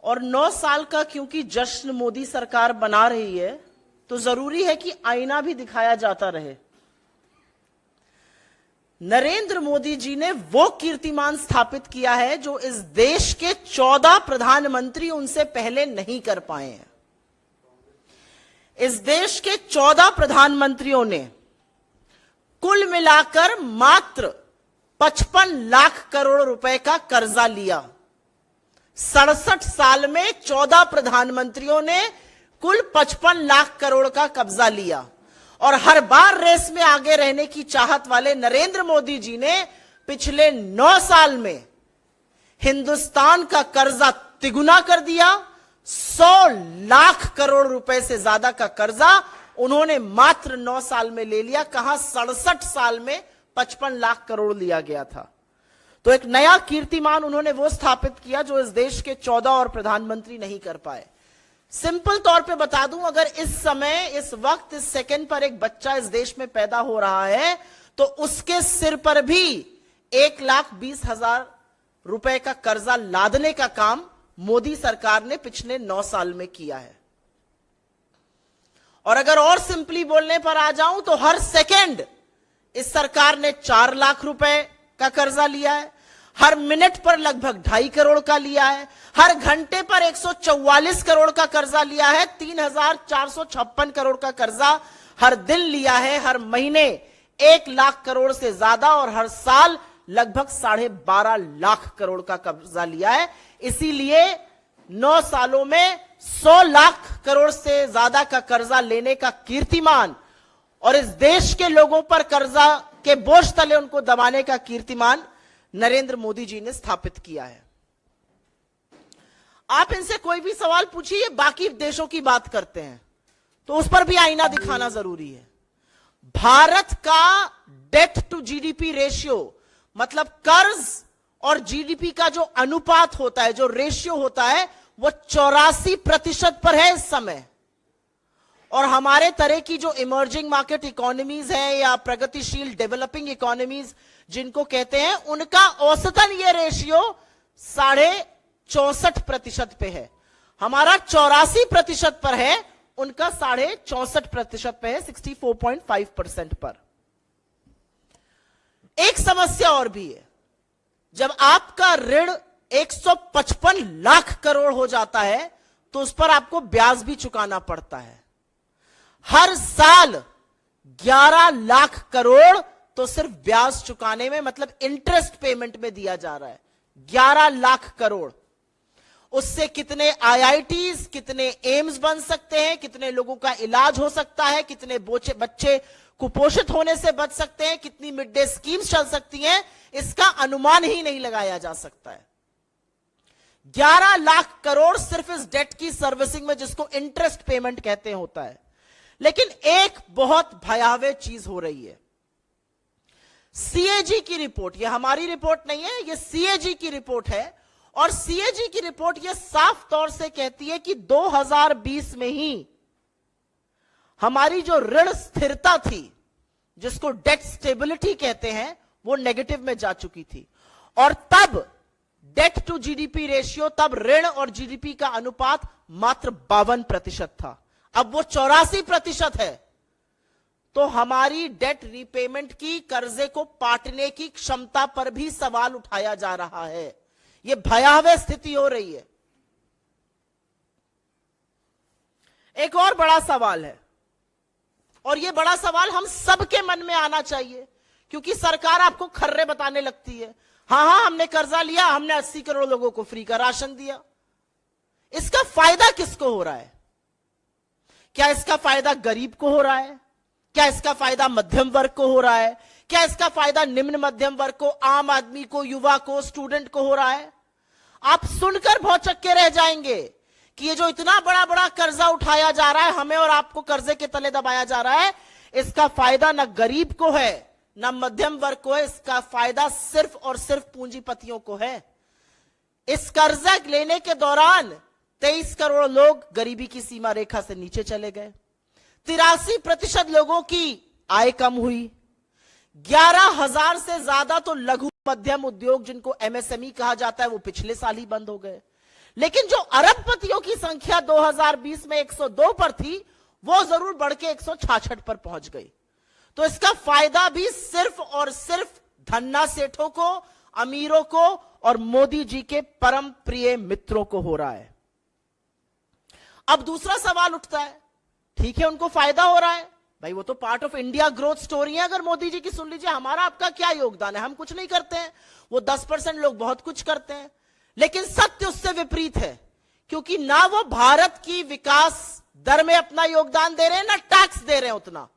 और 9 साल का क्योंकि जश्न मोदी सरकार बना रही है, तो जरूरी है कि आईना भी दिखाया जाता रहे। नरेंद्र मोदी जी ने वो कीर्तिमान स्थापित किया है जो इस देश के 14 प्रधानमंत्री उनसे पहले नहीं कर पाए हैं। इस देश के 14 प्रधानमंत्रियों ने कुल मिलाकर मात्र 55 लाख करोड़ रुपए का कर्जा लिया। 67 साल में 14 प्रधानमंत्रियों ने कुल 55 लाख करोड़ का कब्जा लिया, और हर बार रेस में आगे रहने की चाहत वाले नरेंद्र मोदी जी ने पिछले 9 साल में हिंदुस्तान का कर्जा तिगुना कर दिया। 100 लाख करोड़ रुपए से ज्यादा का कर्जा उन्होंने मात्र 9 साल में ले लिया। कहां 67 साल में 55 लाख करोड़ लिया गया था। तो एक नया कीर्तिमान उन्होंने वो स्थापित किया जो इस देश के 14 और प्रधानमंत्री नहीं कर पाए। सिंपल तौर पे बता दूं, अगर इस समय, इस वक्त, इस सेकंड पर एक बच्चा इस देश में पैदा हो रहा है तो उसके सिर पर भी 1,20,000 रुपए का कर्जा लादने का काम मोदी सरकार ने पिछले 9 साल में किया है। और अगर और सिंपली बोलने पर आ जाऊं तो हर सेकंड इस सरकार ने 4 लाख रुपए का कर्जा लिया है, हर मिनट पर लगभग 2.5 करोड़ का लिया है, हर घंटे पर 144 करोड़ का कर्जा लिया है, 3,456 करोड़ का कर्जा हर दिन लिया है, हर महीने 1 लाख करोड़ से ज्यादा, और हर साल लगभग 12.5 लाख करोड़ का कर्जा लिया है। इसीलिए 9 सालों में 100 लाख करोड़ से ज्यादा का कर्जा लेने का कीर्तिमान और इस देश के लोगों पर कर्जा के बोझ तले उनको दबाने का कीर्तिमान नरेंद्र मोदी जी ने स्थापित किया है। आप इनसे कोई भी सवाल पूछिए, बाकी देशों की बात करते हैं तो उस पर भी आईना दिखाना जरूरी है। भारत का डेट टू जीडीपी रेशियो, मतलब कर्ज और जीडीपी का जो अनुपात होता है, जो रेशियो होता है, वो 84% पर है इस समय। और हमारे तरह की जो इमर्जिंग मार्केट इकोनॉमीज हैं या प्रगतिशील डेवलपिंग इकोनॉमीज जिनको कहते हैं, उनका औसतन ये रेशियो 64.5% पे है। हमारा 84% पर है, उनका 64.5% पे है, 64.5% पर। एक समस्या और भी है, जब आपका ऋण 155 लाख करोड़ हो जाता है तो उस पर आपको ब्याज भी चुकाना पड़ता है। हर साल 11 लाख करोड़ तो सिर्फ ब्याज चुकाने में, मतलब इंटरेस्ट पेमेंट में दिया जा रहा है। 11 लाख करोड़। उससे कितने आईआईटीज, कितने एम्स बन सकते हैं, कितने लोगों का इलाज हो सकता है, कितने बच्चे कुपोषित होने से बच सकते हैं, कितनी मिड डे स्कीम्स चल सकती हैं, इसका अनुमान ही नहीं लगाया जा सकता है। 11 लाख करोड़ सिर्फ इस डेट की सर्विसिंग में, जिसको इंटरेस्ट पेमेंट कहते हैं, होता है। लेकिन एक बहुत भयावह चीज हो रही है। सीएजी की रिपोर्ट, यह हमारी रिपोर्ट नहीं है, यह सीएजी की रिपोर्ट है, और सीएजी की रिपोर्ट यह साफ तौर से कहती है कि 2020 में ही हमारी जो ऋण स्थिरता थी, जिसको डेट स्टेबिलिटी कहते हैं, वो नेगेटिव में जा चुकी थी। और तब डेट टू जीडीपी रेशियो, तब ऋण और जीडीपी का अनुपात मात्र 52% था। अब वो 84% है। तो हमारी डेट रीपेमेंट की, कर्जे को पाटने की क्षमता पर भी सवाल उठाया जा रहा है। यह भयावह स्थिति हो रही है। एक और बड़ा सवाल है, और यह बड़ा सवाल हम सबके मन में आना चाहिए, क्योंकि सरकार आपको खर्रे बताने लगती है। हां, हमने कर्जा लिया, हमने 80 करोड़ लोगों को फ्री का राशन दिया। इसका फायदा किसको हो रहा है? क्या इसका फायदा गरीब को हो रहा है? क्या इसका फायदा मध्यम वर्ग को हो रहा है? क्या इसका फायदा निम्न मध्यम वर्ग को, आम आदमी को, युवा को, स्टूडेंट को हो रहा है? आप सुनकर भौचक्के रह जाएंगे कि ये जो इतना बड़ा बड़ा कर्जा उठाया जा रहा है, हमें और आपको कर्जे के तले दबाया जा रहा है, इसका फायदा न गरीब को है न मध्यम वर्ग को है। इसका फायदा सिर्फ और सिर्फ पूंजीपतियों को है। इस कर्जा लेने के दौरान 23 करोड़ लोग गरीबी की सीमा रेखा से नीचे चले गए। 83% लोगों की आय कम हुई। 11,000 से ज्यादा तो लघु मध्यम उद्योग, जिनको एमएसएमई कहा जाता है, वो पिछले साल ही बंद हो गए। लेकिन जो अरबपतियों की संख्या 2020 में 102 पर थी, वो जरूर बढ़ के 166 पर पहुंच गई। तो इसका फायदा भी सिर्फ और सिर्फ धन्ना सेठों को, अमीरों को और मोदी जी के परम प्रिय मित्रों को हो रहा है। अब दूसरा सवाल उठता है, ठीक है उनको फायदा हो रहा है, भाई वो तो part of India growth story है। अगर मोदी जी की सुन लीजिए, हमारा आपका क्या योगदान है, हम कुछ नहीं करते हैं, वो 10% लोग बहुत कुछ करते हैं। लेकिन सत्य उससे विपरीत है, क्योंकि ना वो भारत की विकास दर में अपना योगदान दे रहे हैं, ना टैक्स दे रहे हैं उतना।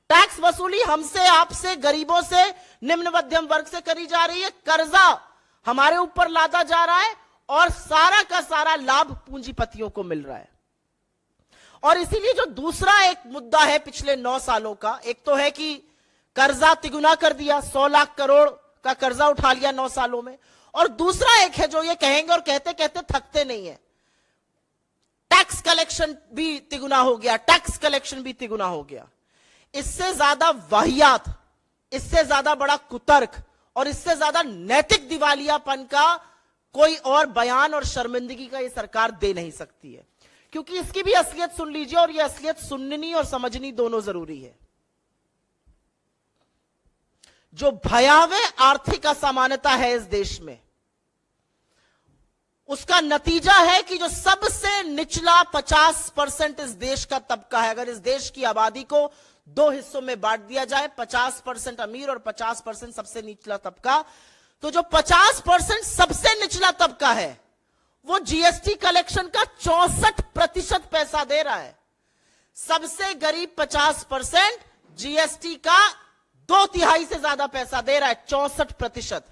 टैक्स वसूली हमसे, आपसे, गरीबों से, निम्न मध्यम वर्ग से करी जा रही है, कर्जा हमारे ऊपर लादा जा रहा है और सारा का सारा लाभ पूंजीपतियों को मिल रहा है। और इसीलिए जो दूसरा एक मुद्दा है पिछले 9 सालों का, एक तो है कि कर्जा तिगुना कर दिया, 100 लाख करोड़ का कर्जा उठा लिया 9 सालों में, और दूसरा एक है जो ये कहेंगे और कहते कहते थकते नहीं है, टैक्स कलेक्शन भी तिगुना हो गया, टैक्स कलेक्शन भी तिगुना हो गया। इससे ज्यादा वाहियात, इससे ज्यादा बड़ा कुतर्क और इससे ज्यादा नैतिक दिवालियापन का कोई और बयान और शर्मिंदगी का ये सरकार दे नहीं सकती है, क्योंकि इसकी भी असलियत सुन लीजिए, और ये असलियत सुननी और समझनी दोनों जरूरी है। जो भयावह आर्थिक असमानता है इस देश में, उसका नतीजा है कि जो सबसे निचला 50% इस देश का तबका है, अगर इस देश की आबादी को 2 हिस्सों में बांट दिया जाए, 50% अमीर और 50% सबसे निचला तबका, तो जो 50% सबसे निचला तबका है वो जीएसटी कलेक्शन का 64% पैसा दे रहा है। सबसे गरीब 50% जीएसटी का 2/3 से ज्यादा पैसा दे रहा है, 64%।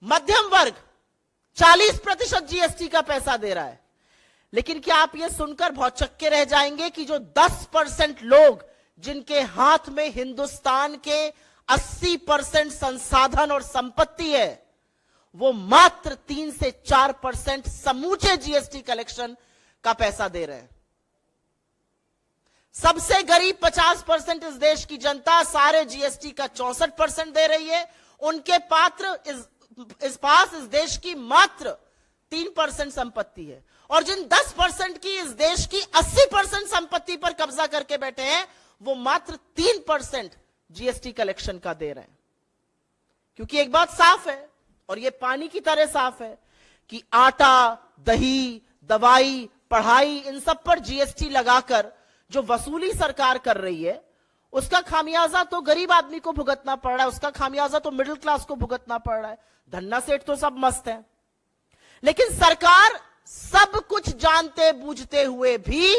मध्यम वर्ग 40% जीएसटी का पैसा दे रहा है। लेकिन क्या आप यह सुनकर भौचक्के रह जाएंगे कि जो 10% लोग जिनके हाथ में हिंदुस्तान के 80% संसाधन और संपत्ति है, वो मात्र 3 से 4% समूचे जीएसटी कलेक्शन का पैसा दे रहे हैं। सबसे गरीब 50% इस देश की जनता सारे जीएसटी का 64% दे रही है। उनके पास इस देश की मात्र 3% संपत्ति है, और जिन 10% की इस देश की 80% संपत्ति पर कब्जा करके बैठे हैं, वो मात्र 3% जीएसटी कलेक्शन का दे रहे हैं। क्योंकि एक बात साफ है, और ये पानी की तरह साफ है, कि आटा, दही, दवाई, पढ़ाई, इन सब पर जीएसटी लगाकर जो वसूली सरकार कर रही है, उसका खामियाजा तो गरीब आदमी को भुगतना पड़ रहा है, उसका खामियाजा तो मिडिल क्लास को भुगतना पड़ रहा है। धन्ना सेठ तो सब मस्त है, लेकिन सरकार सब कुछ जानते बूझते हुए भी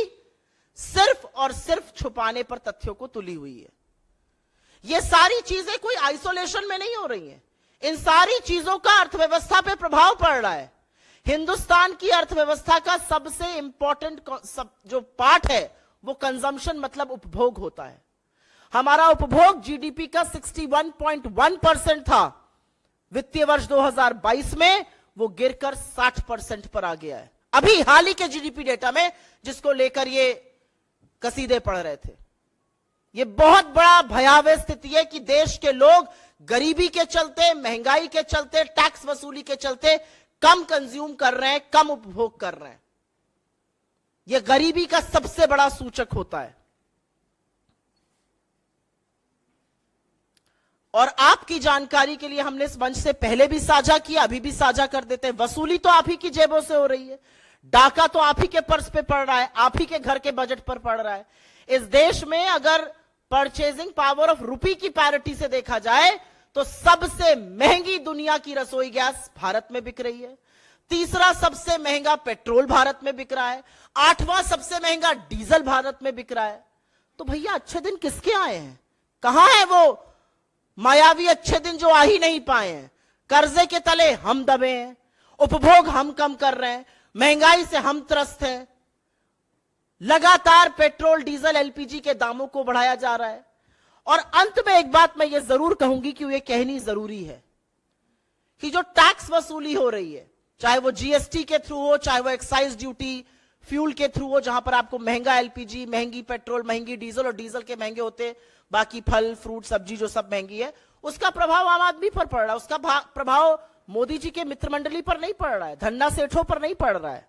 सिर्फ और सिर्फ छुपाने पर तथ्यों को तुली हुई है। ये सारी चीजें कोई आइसोलेशन में नहीं हो रही हैं। इन सारी चीजों का अर्थव्यवस्था पे प्रभाव पड़ रहा है। हिंदुस्तान की अर्थव्यवस्था का सबसे इंपॉर्टेंट जो पार्ट है वो कंजम्पशन, मतलब उपभोग होता है। हमारा उपभोग जीडीपी का 61.1% था वित्तीय वर्ष 2022 में, वो गिरकर 60% पर आ गया है अभी हाल ही के जीडीपी डेटा में, जिसको लेकर ये कसीदे पढ़ रहे थे। ये बहुत बड़ा भयावह स्थिति है कि देश के लोग गरीबी के चलते, महंगाई के चलते, टैक्स वसूली के चलते कम कंज्यूम कर रहे हैं, कम उपभोग कर रहे हैं। यह गरीबी का सबसे बड़ा सूचक होता है। और आपकी जानकारी के लिए हमने इस मंच से पहले भी साझा किया, अभी भी साझा कर देते हैं। वसूली तो आप ही की जेबों से हो रही है, डाका तो आप ही के पर्स पे पड़ रहा है, आप ही के घर के बजट पर पड़ रहा है। इस देश में अगर परचेजिंग पावर ऑफ रुपी की पैरिटी से देखा जाए तो सबसे महंगी दुनिया की रसोई गैस भारत में बिक रही है, तीसरा सबसे महंगा पेट्रोल भारत में बिक रहा है, 8वां सबसे महंगा डीजल भारत में बिक रहा है। तो भैया अच्छे दिन किसके आए हैं? कहां है वो मायावी अच्छे दिन जो आ ही नहीं पाए हैं? कर्जे के तले हम दबे हैं, उपभोग हम कम कर रहे हैं, महंगाई से हम त्रस्त हैं, लगातार पेट्रोल, डीजल, एलपीजी के दामों को बढ़ाया जा रहा है। और अंत में एक बात मैं ये जरूर कहूंगी कि ये कहनी जरूरी है कि जो टैक्स वसूली हो रही है, चाहे वो जीएसटी के थ्रू हो, चाहे वो एक्साइज ड्यूटी, फ्यूल के थ्रू हो, जहां पर आपको महंगा एलपीजी, महंगी पेट्रोल, महंगी डीजल, और डीजल के महंगे होते बाकी फल, फ्रूट, सब्जी जो सब महंगी है, उसका प्रभाव आम आदमी पर पड़ रहा है, उसका प्रभाव मोदी जी के मित्र मंडली पर नहीं पड़ रहा है, धन्ना सेठों पर नहीं पड़ रहा है।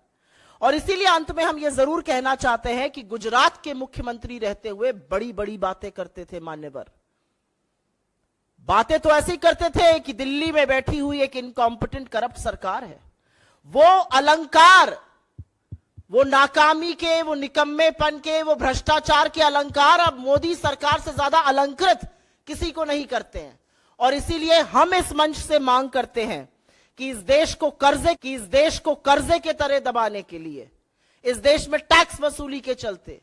और इसीलिए अंत में हम यह जरूर कहना चाहते हैं कि गुजरात के मुख्यमंत्री रहते हुए बड़ी बड़ी बातें करते थे मान्यवर। बातें तो ऐसे ही करते थे कि दिल्ली में बैठी हुई एक इनकॉम्पिटेंट करप्ट सरकार है। वो अलंकार, वो नाकामी के, वो निकम्मेपन के, वो भ्रष्टाचार के अलंकार अब मोदी सरकार से ज्यादा अलंकृत किसी को नहीं करते हैं। और इसीलिए हम इस मंच से मांग करते हैं कि इस देश को कर्जे के तरह दबाने के लिए, इस देश में टैक्स वसूली के चलते,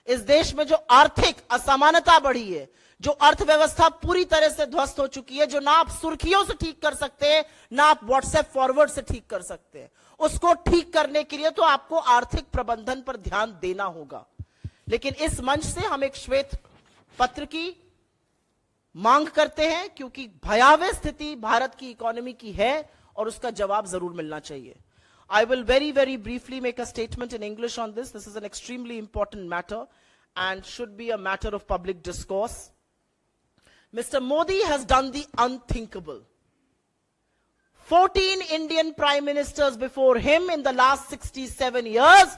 इस देश में जो आर्थिक असमानता बढ़ी है, जो अर्थव्यवस्था पूरी तरह से ध्वस्त हो चुकी है, जो ना आप सुर्खियों से ठीक कर सकते हैं, ना आप व्हाट्सएप फॉरवर्ड से ठीक कर सकते हैं, उसको ठीक करने के लिए तो आपको आर्थिक प्रबंधन पर ध्यान देना होगा। लेकिन इस मंच से हम एक श्वेत पत्र की मांग करते हैं, क्योंकि भयावह स्थिति भारत की इकोनॉमी की है और उसका जवाब जरूर मिलना चाहिए। I will very briefly make a statement in English on this. This is an extremely important matter and should be a matter of public discourse. Mr. Modi has done the unthinkable. 14 Indian prime ministers before him in the last 67 years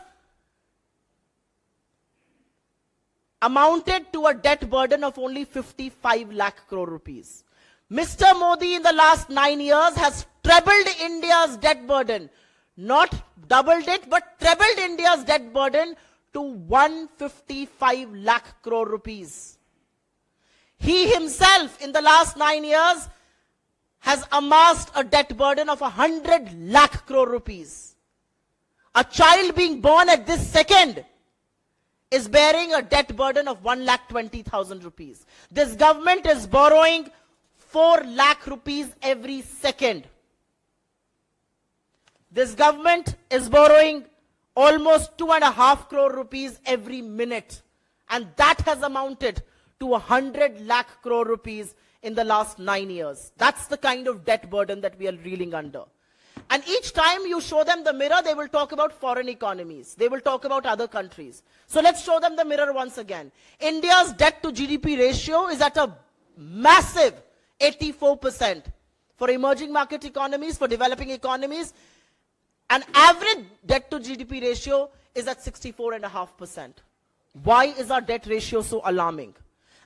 amounted to a debt burden of only 55 lakh crore rupees. Mr. Modi in the last 9 years has trebled India's debt burden. Not doubled it, but trebled India's debt burden to 155 lakh crore rupees. He himself in the last 9 years has amassed a debt burden of 100 lakh crore rupees. A child being born at this second is bearing a debt burden of 1,20,000 rupees. This government is borrowing 4 lakh rupees every second. This government is borrowing almost 2.5 crore rupees every minute. And that has amounted to 100 lakh crore rupees in the last 9 years. That's the kind of debt burden that we are reeling under. And each time you show them the mirror, they will talk about foreign economies. They will talk about other countries. So let's show them the mirror once again. India's debt to GDP ratio is at a massive 84%. For emerging market economies, for developing economies, an average debt to GDP ratio is at 64.5%. Why is our debt ratio so alarming?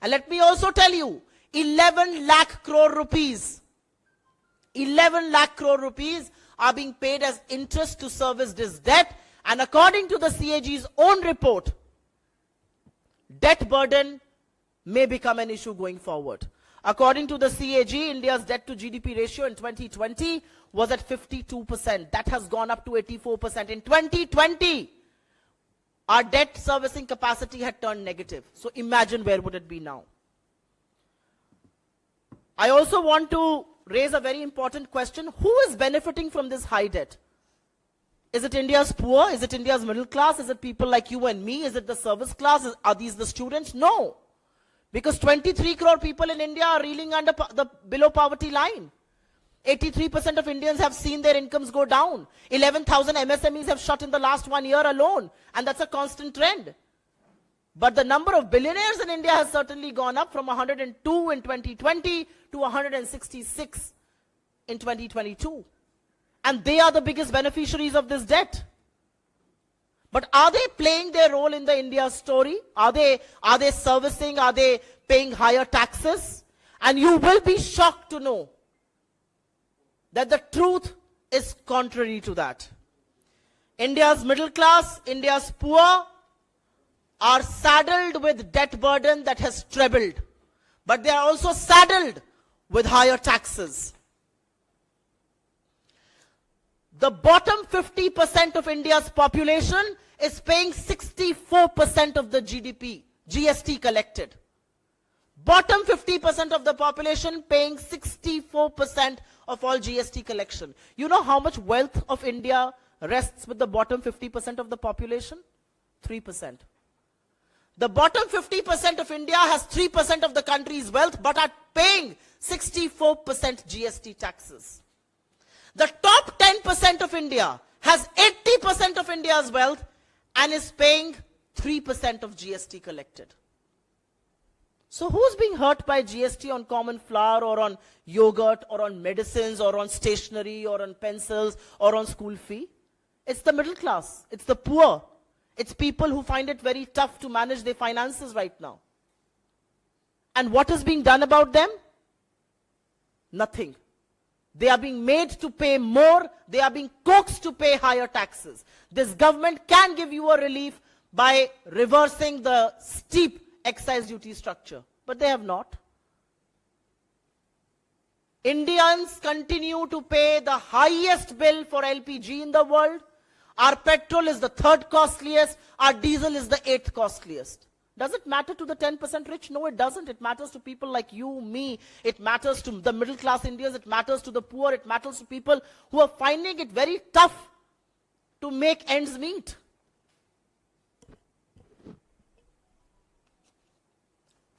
And let me also tell you, 11 lakh crore rupees, 11 lakh crore rupees are being paid as interest to service this debt. And according to the CAG's own report, debt burden may become an issue going forward. According to the CAG, India's debt to GDP ratio in 2020 was at 52%. That has gone up to 84%. In 2020, our debt servicing capacity had turned negative. So imagine where would it be now. I also want to raise a very important question. Who is benefiting from this high debt? Is it India's poor? Is it India's middle class? Is it people like you and me? Is it the service class? Are these the students? No. Because 23 crore people in India are reeling under the below poverty line. 83% of Indians have seen their incomes go down. 11,000 MSMEs have shut in the last 1 year alone. And that's a constant trend. But the number of billionaires in India has certainly gone up from 102 in 2020 to 166 in 2022. And they are the biggest beneficiaries of this debt. But are they playing their role in the India story? Are they servicing? Are they paying higher taxes? And you will be shocked to know that the truth is contrary to that. India's middle class, India's poor are saddled with debt burden that has trebled. But they are also saddled with higher taxes. The bottom 50% of India's population is paying 64% of the GST collected. Bottom 50% of the population paying 64% of all GST collection. You know how much wealth of India rests with the bottom 50% of the population? 3%. The bottom 50% of India has 3% of the country's wealth but are paying 64% GST taxes. The top 10% of India has 80% of India's wealth and is paying 3% of GST collected. So who's being hurt by GST on common flour or on yogurt or on medicines or on stationery or on pencils or on school fee? It's the middle class. It's the poor. It's people who find it very tough to manage their finances right now. And what is being done about them? Nothing. They are being made to pay more. They are being coaxed to pay higher taxes. This government can give you a relief by reversing the steep excise duty structure, but they have not. Indians continue to pay the highest bill for LPG in the world. Our petrol is the third costliest. Our diesel is the eighth costliest. Does it matter to the 10% rich? No, it doesn't. It matters to people like you, me. It matters to the middle class Indians. It matters to the poor. It matters to people who are finding it very tough to make ends meet.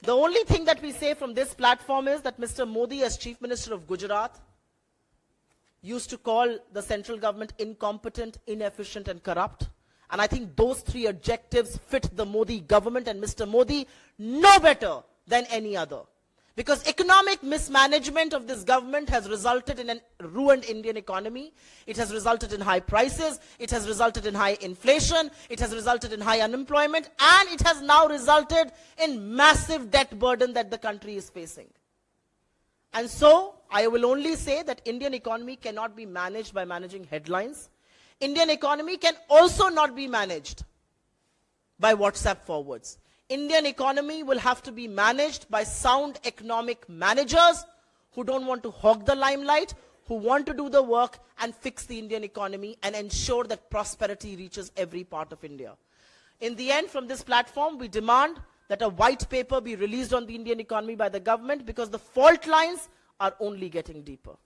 The only thing that we say from this platform is that Mr. Modi, as Chief Minister of Gujarat, used to call the central government incompetent, inefficient, and corrupt. And I think those three adjectives fit the Modi government, and Mr. Modi no better than any other. Because economic mismanagement of this government has resulted in a ruined Indian economy. It has resulted in high prices. It has resulted in high inflation. It has resulted in high unemployment. And it has now resulted in massive debt burden that the country is facing. And so, I will only say that Indian economy cannot be managed by managing headlines. Indian economy can also not be managed by WhatsApp forwards. Indian economy will have to be managed by sound economic managers who don't want to hog the limelight, who want to do the work and fix the Indian economy and ensure that prosperity reaches every part of India. In the end, from this platform, we demand that a white paper be released on the Indian economy by the government, because the fault lines are only getting deeper.